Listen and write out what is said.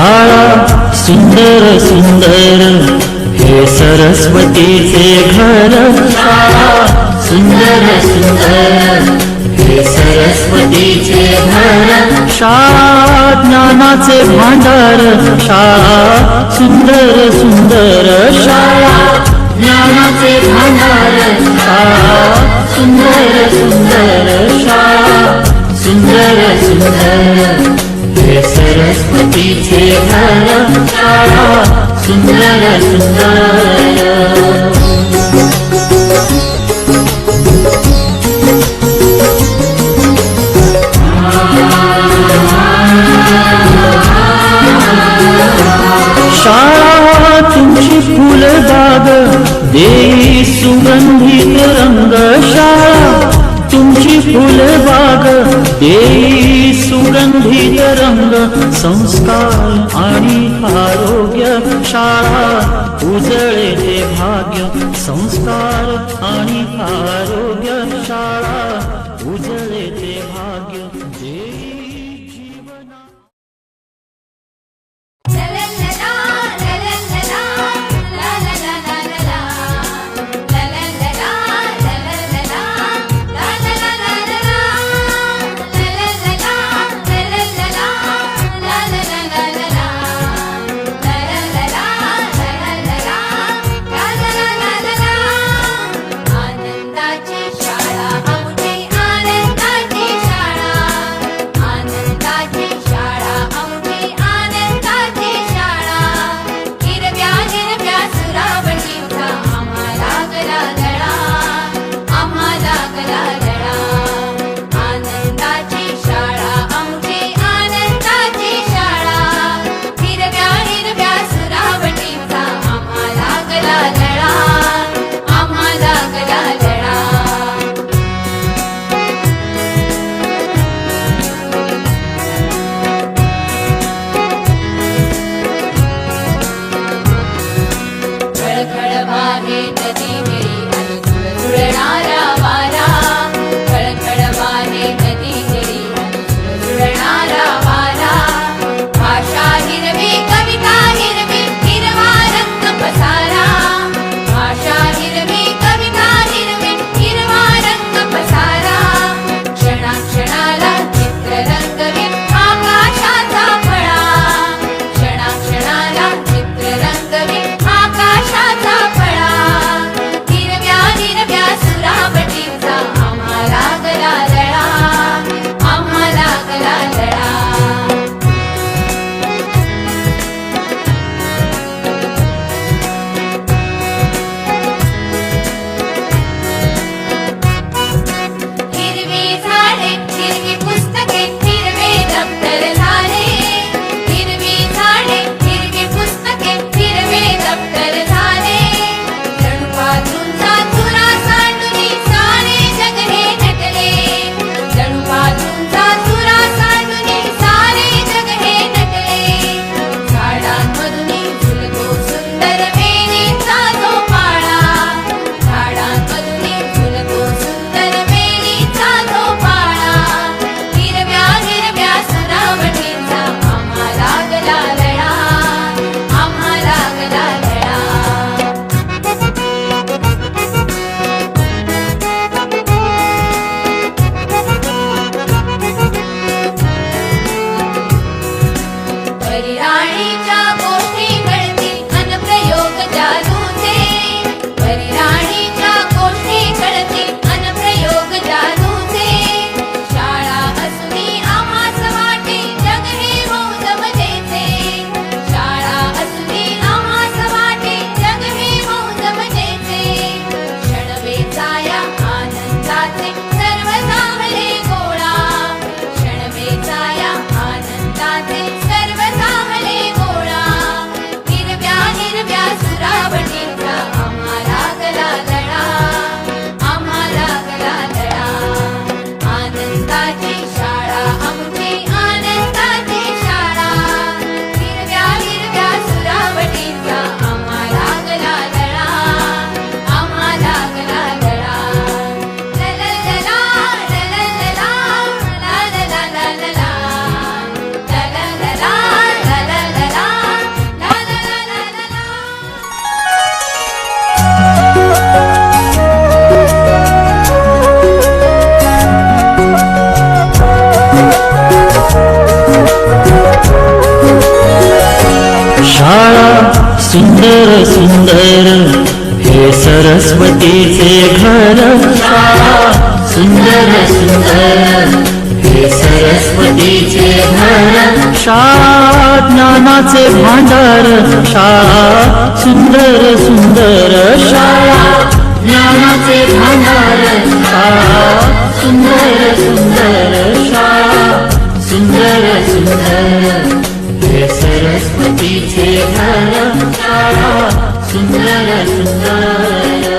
शाळा सुंदर सुंदर हे सरस्वतीचे घर. शाळा सुंदर सुंदर हे सरस्वतीचे घर. शाळा ज्ञानाचे भांडार. शाळा सुंदर सुंदर शाळा ज्ञानाचे भांडार. शाळा सुंदर सुंदर शाळा सुंदर सुंदर हे सरस्वतीचे घर. शाळा सुंदर सुंदर. शाळा तुमची फुलबाग देई सुगंधित रंग. शाळा तुमची फुलबाग देई सुगंधित रंग. संस्कार आणि आरोग्य शाळा उजळते भाग्य. संस्कार आणि आरोग्य शाळा उजळते भाग्य. सर्व सामले शाळा सुंदर सुंदर हे सरस्वतीचे घर. शाळा सुंदर सुंदर हे सरस्वतीचे घर. शाळा ज्ञानाचे भांडार. शाळा सुंदर सुंदर शाळा ज्ञानाचे भांडार. शाळा सुंदर सुंदर शाळा सुंदर सुंदर हे सरस्वतीचे घर. शाळा सुंदर सुंदर.